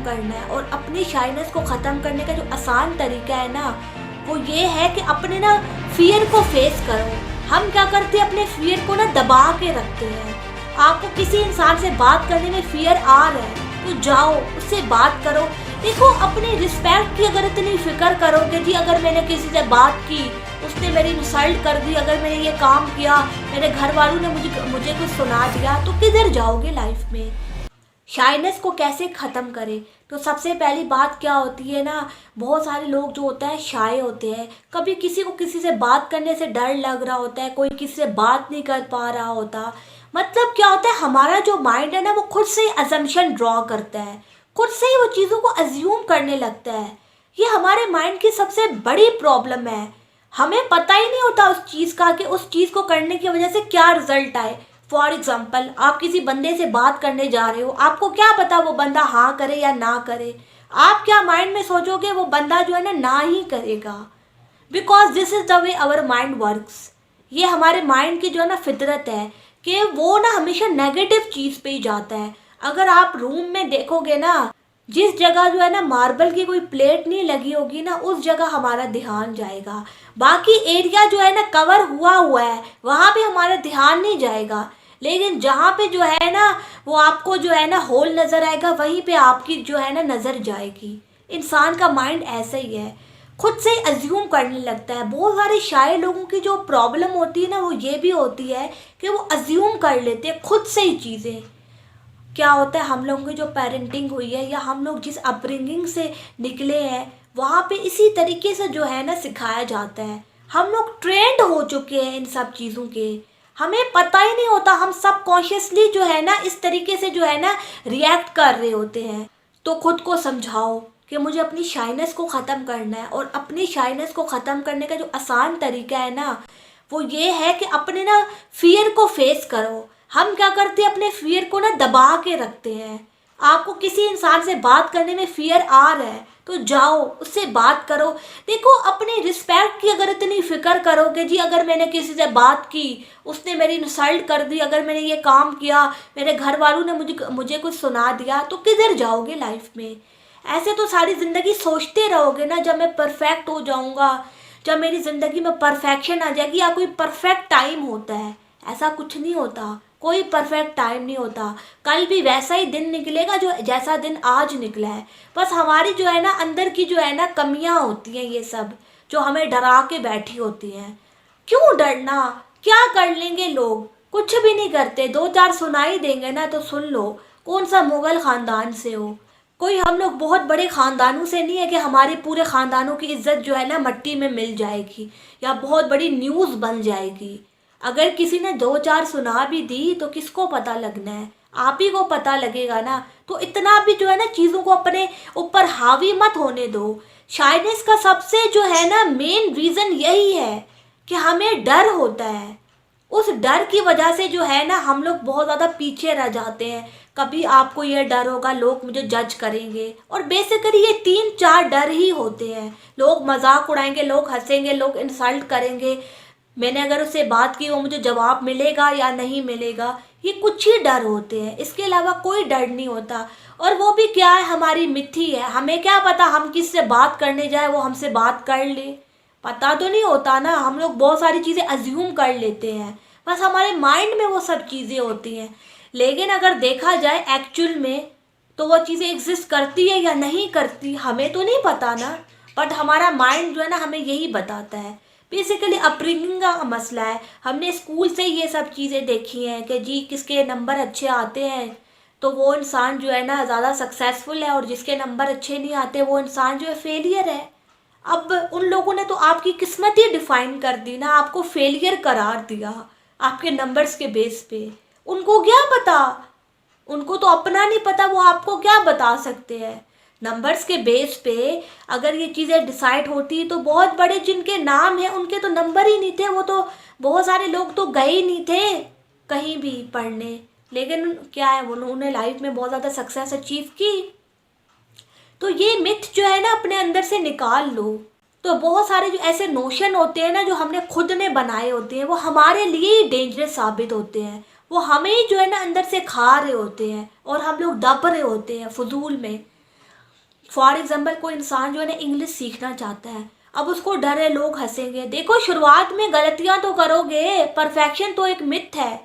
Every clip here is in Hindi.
करना है और अपनी शाइनेस को ख़त्म करने का जो आसान तरीका है ना, वो ये है कि अपने ना फियर को फेस करो। हम क्या करते हैं, अपने फियर को ना दबा के रखते हैं। आपको किसी इंसान से बात करने में फियर आ रहा है तो जाओ उससे बात करो। देखो, अपनी रिस्पेक्ट की अगर इतनी फिक्र करोगे जी, अगर मैंने किसी से बात की उसने मेरी इंसल्ट कर दी, अगर मैंने ये काम किया मेरे घर वालों ने मुझे कुछ सुना दिया, तो किधर जाओगे लाइफ में। शाइनेस को कैसे ख़त्म करें, तो सबसे पहली बात क्या होती है ना, बहुत सारे लोग जो होता है शाय होते हैं। कभी किसी को किसी से बात करने से डर लग रहा होता है, कोई किसी से बात नहीं कर पा रहा होता। मतलब क्या होता है, हमारा जो माइंड है ना वो खुद से ही अजम्पशन ड्रॉ करता है, खुद से ही वो चीज़ों को अज्यूम करने लगता है। ये हमारे माइंड की सबसे बड़ी प्रॉब्लम है। हमें पता ही नहीं होता उस चीज़ का कि उस चीज़ को करने की वजह से क्या रिजल्ट आए। फॉर एग्जाम्पल, आप किसी बंदे से बात करने जा रहे हो, आपको क्या पता वो बंदा हाँ करे या ना करे। आप क्या माइंड में सोचोगे, वो बंदा जो है ना ही करेगा। Because this is the way our mind works. ये हमारे माइंड की जो है ना फितरत है कि वो ना हमेशा नेगेटिव चीज़ पे ही जाता है। अगर आप रूम में देखोगे ना, जिस जगह जो है ना मार्बल की कोई प्लेट नहीं लगी होगी ना, उस जगह हमारा ध्यान जाएगा। बाकी एरिया जो है ना कवर हुआ हुआ है, वहाँ पे हमारा ध्यान नहीं जाएगा। लेकिन जहाँ पे जो है ना वो आपको जो है ना होल नज़र आएगा, वहीं पे आपकी जो है ना नज़र जाएगी। इंसान का माइंड ऐसा ही है, खुद से ही अज्यूम करने लगता है। बहुत सारे शायर लोगों की जो प्रॉब्लम होती है ना वो ये भी होती है कि वो अज्यूम कर लेते हैं खुद से ही चीज़ें। क्या होता है, हम लोगों की जो पेरेंटिंग हुई है या हम लोग जिस अपब्रिंगिंग से निकले हैं, वहाँ पे इसी तरीके से जो है ना सिखाया जाता है। हम लोग ट्रेंड हो चुके हैं इन सब चीज़ों के, हमें पता ही नहीं होता। हम सब कॉन्शियसली जो है ना इस तरीके से जो है ना रिएक्ट कर रहे होते हैं। तो खुद को समझाओ कि मुझे अपनी शाइनेस को ख़त्म करना है और अपनी शाइनेस को ख़त्म करने का जो आसान तरीका है ना, वो ये है कि अपने ना फियर को फेस करो। हम क्या करते हैं, अपने फियर को ना दबा के रखते हैं। आपको किसी इंसान से बात करने में फियर आ रहा है तो जाओ उससे बात करो। देखो, अपनी रिस्पेक्ट की अगर इतनी फिक्र करोगे जी, अगर मैंने किसी से बात की उसने मेरी इंसल्ट कर दी, अगर मैंने ये काम किया मेरे घर वालों ने मुझे कुछ सुना दिया, तो किधर जाओगे लाइफ में। ऐसे तो सारी ज़िंदगी सोचते रहोगे ना, जब मैं परफेक्ट हो जाऊंगा, जब मेरी ज़िंदगी में परफेक्शन आ जाएगी, या कोई परफेक्ट टाइम होता है। ऐसा कुछ नहीं होता, कोई परफेक्ट टाइम नहीं होता। कल भी वैसा ही दिन निकलेगा जो जैसा दिन आज निकला है। बस हमारी जो है ना अंदर की जो है ना कमियां होती हैं, ये सब जो हमें डरा के बैठी होती हैं। क्यों डरना, क्या कर लेंगे लोग, कुछ भी नहीं करते। दो चार सुनाई देंगे ना तो सुन लो। कौन सा मुगल ख़ानदान से हो, कोई हम लोग बहुत बड़े ख़ानदानों से नहीं है कि हमारे पूरे ख़ानदानों की इज्जत जो है ना मट्टी में मिल जाएगी या बहुत बड़ी न्यूज़ बन जाएगी। अगर किसी ने दो चार सुना भी दी तो किसको पता लगना है, आप ही को पता लगेगा ना। तो इतना भी जो है ना चीज़ों को अपने ऊपर हावी मत होने दो। शाइनेस का सबसे जो है ना मेन रीज़न यही है कि हमें डर होता है। उस डर की वजह से जो है ना हम लोग बहुत ज़्यादा पीछे रह जाते हैं। कभी आपको ये डर होगा लोग मुझे जज करेंगे, और बेसिकली ये तीन चार डर ही होते हैं। लोग मजाक उड़ाएंगे, लोग हंसेंगे, लोग इंसल्ट करेंगे, मैंने अगर उससे बात की वो मुझे जवाब मिलेगा या नहीं मिलेगा। ये कुछ ही डर होते हैं, इसके अलावा कोई डर नहीं होता। और वो भी क्या है, हमारी मिथ्या है। हमें क्या पता हम किससे बात करने जाए वो हमसे बात कर ले, पता तो नहीं होता ना। हम लोग बहुत सारी चीज़ें अज्यूम कर लेते हैं, बस हमारे माइंड में वो सब चीज़ें होती हैं। लेकिन अगर देखा जाए एक्चुअल में तो वो चीज़ें एग्जिस्ट करती है या नहीं करती हमें तो नहीं पता ना। बट हमारा माइंड जो है ना हमें यही बताता है। बेसिकली अपब्रिंगिंग का मसला है। हमने स्कूल से ये सब चीज़ें देखी हैं कि जी किसके नंबर अच्छे आते हैं तो वो इंसान जो है ना ज़्यादा सक्सेसफुल है, और जिसके नंबर अच्छे नहीं आते वो इंसान जो है फेलियर है। अब उन लोगों ने तो आपकी किस्मत ही डिफाइन कर दी ना, आपको फेलियर करार दिया आपके नंबर्स के बेस पे। उनको क्या पता, उनको तो अपना नहीं पता, वो आपको क्या बता सकते हैं। नंबर्स के बेस पे अगर ये चीज़ें डिसाइड होती तो बहुत बड़े जिनके नाम हैं उनके तो नंबर ही नहीं थे, वो तो बहुत सारे लोग तो गए ही नहीं थे कहीं भी पढ़ने। लेकिन क्या है, उन्होंने लाइफ में बहुत ज़्यादा सक्सेस अचीव की। तो ये मिथ जो है ना अपने अंदर से निकाल लो। तो बहुत सारे जो ऐसे नोशन होते हैं ना जो हमने खुद ने बनाए होते हैं, वो हमारे लिए ही डेंजरस साबित होते हैं। वो हमें ही जो है ना अंदर से खा रहे होते हैं और हम लोग दब रहे होते हैं फजूल में। फॉर एग्जाम्पल कोई इंसान जो है ना इंग्लिश सीखना चाहता है, अब उसको डर है लोग हंसेंगे। देखो शुरुआत में गलतियां तो करोगे, परफेक्शन तो एक मिथ है।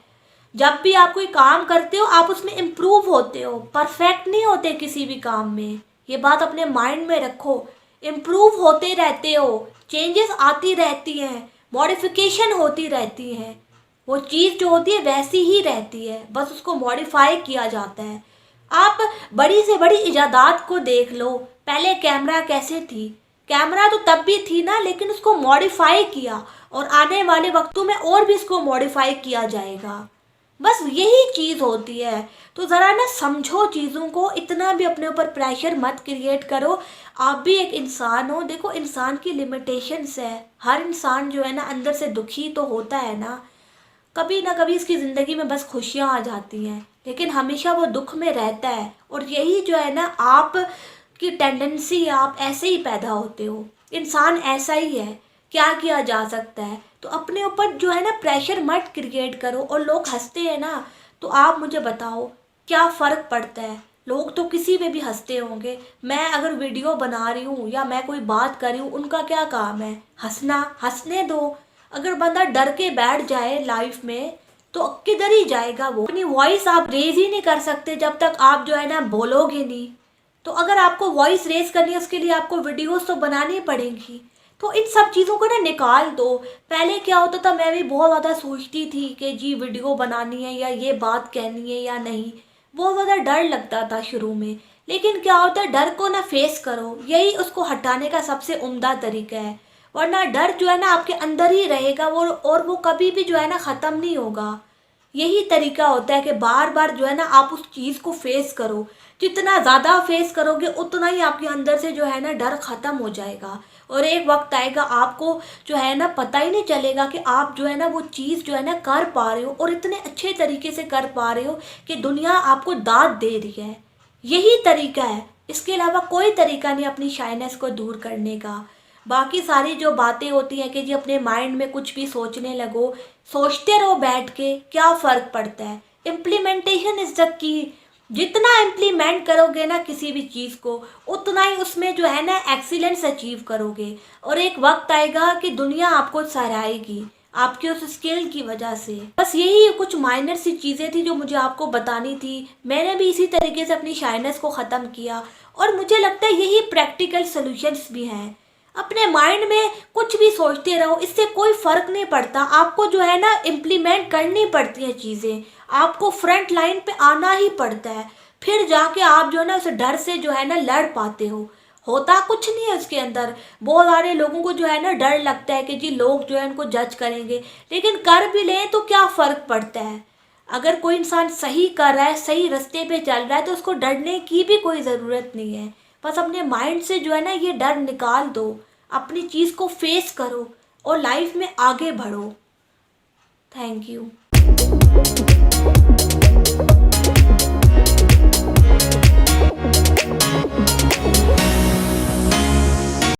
जब भी आप कोई काम करते हो आप उसमें इम्प्रूव होते हो, परफेक्ट नहीं होते किसी भी काम में। ये बात अपने माइंड में रखो। इम्प्रूव होते रहते हो, चेंजेस आती रहती हैं, मॉडिफिकेशन होती रहती है। वो चीज़ जो होती है वैसी ही रहती है, बस उसको मॉडिफाई किया जाता है। आप बड़ी से बड़ी इजादात को देख लो, पहले कैमरा कैसे थी, कैमरा तो तब भी थी ना, लेकिन उसको मॉडिफाई किया और आने वाले वक्तों में और भी इसको मॉडिफाई किया जाएगा। बस यही चीज़ होती है। तो ज़रा ना समझो चीज़ों को, इतना भी अपने ऊपर प्रेशर मत क्रिएट करो। आप भी एक इंसान हो, देखो इंसान की लिमिटेशंस है। हर इंसान जो है ना अंदर से दुखी तो होता है ना कभी इसकी ज़िंदगी में बस खुशियाँ आ जाती हैं, लेकिन हमेशा वो दुख में रहता है। और यही जो है ना आप की टेंडेंसी, आप ऐसे ही पैदा होते हो, इंसान ऐसा ही है, क्या किया जा सकता है। तो अपने ऊपर जो है ना प्रेशर मत क्रिएट करो। और लोग हंसते हैं ना, तो आप मुझे बताओ क्या फ़र्क पड़ता है। लोग तो किसी पे भी हंसते होंगे। मैं अगर वीडियो बना रही हूँ या मैं कोई बात कर रही हूँ, उनका क्या काम है, हंसना, हंसने दो। अगर बंदा डर के बैठ जाए लाइफ में तो किधर ही जाएगा वो। अपनी वॉइस आप रेज ही नहीं कर सकते जब तक आप जो है ना बोलोगे नहीं। तो अगर आपको वॉइस रेज करनी है उसके लिए आपको वीडियोस तो बनानी पड़ेंगी। तो इन सब चीज़ों को ना निकाल दो। पहले क्या होता था, मैं भी बहुत ज़्यादा सोचती थी कि जी वीडियो बनानी है या ये बात कहनी है या नहीं, बहुत ज़्यादा डर लगता था शुरू में। लेकिन क्या होता है, डर को ना फेस करो, यही उसको हटाने का सबसे उम्दा तरीका है। वरना डर जो है ना आपके अंदर ही रहेगा वो, और वो कभी भी जो है ना ख़त्म नहीं होगा। यही तरीका होता है कि बार बार जो है ना आप उस चीज़ को फेस करो। जितना ज़्यादा फेस करोगे उतना ही आपके अंदर से जो है ना डर ख़त्म हो जाएगा। और एक वक्त आएगा आपको जो है ना पता ही नहीं चलेगा कि आप जो है ना वो चीज़ जो है ना कर पा रहे हो, और इतने अच्छे तरीके से कर पा रहे हो कि दुनिया आपको दाद दे रही है। यही तरीका है, इसके अलावा कोई तरीका नहीं अपनी शाइनेस को दूर करने का। बाकी सारी जो बातें होती हैं कि जी अपने माइंड में कुछ भी सोचने लगो, सोचते रहो बैठ के, क्या फ़र्क पड़ता है। Implementation is the key. जितना इम्प्लीमेंट करोगे ना किसी भी चीज़ को, उतना ही उसमें जो है ना एक्सीलेंस अचीव करोगे। और एक वक्त आएगा कि दुनिया आपको सराहेगी आपके उस स्किल की वजह से। बस यही कुछ माइनर सी चीज़ें थी जो मुझे आपको बतानी थी। मैंने भी इसी तरीके से अपनी शाइनेस को ख़त्म किया, और मुझे लगता है यही प्रैक्टिकल सॉल्यूशंस भी हैं। अपने माइंड में कुछ भी सोचते रहो, इससे कोई फ़र्क नहीं पड़ता। आपको जो है ना इम्प्लीमेंट करनी पड़ती हैं चीज़ें, आपको फ्रंट लाइन पे आना ही पड़ता है, फिर जाके आप जो है ना उस डर से जो है ना लड़ पाते हो। होता कुछ नहीं है उसके अंदर। बहुत सारे लोगों को जो है ना डर लगता है कि जी लोग जो है उनको जज करेंगे, लेकिन कर भी लें तो क्या फ़र्क पड़ता है। अगर कोई इंसान सही कर रहा है, सही रास्ते पे चल रहा है, तो उसको डरने की भी कोई ज़रूरत नहीं है। बस अपने माइंड से जो है ना ये डर निकाल दो, अपनी चीज़ को फेस करो और लाइफ में आगे बढ़ो। Thank you.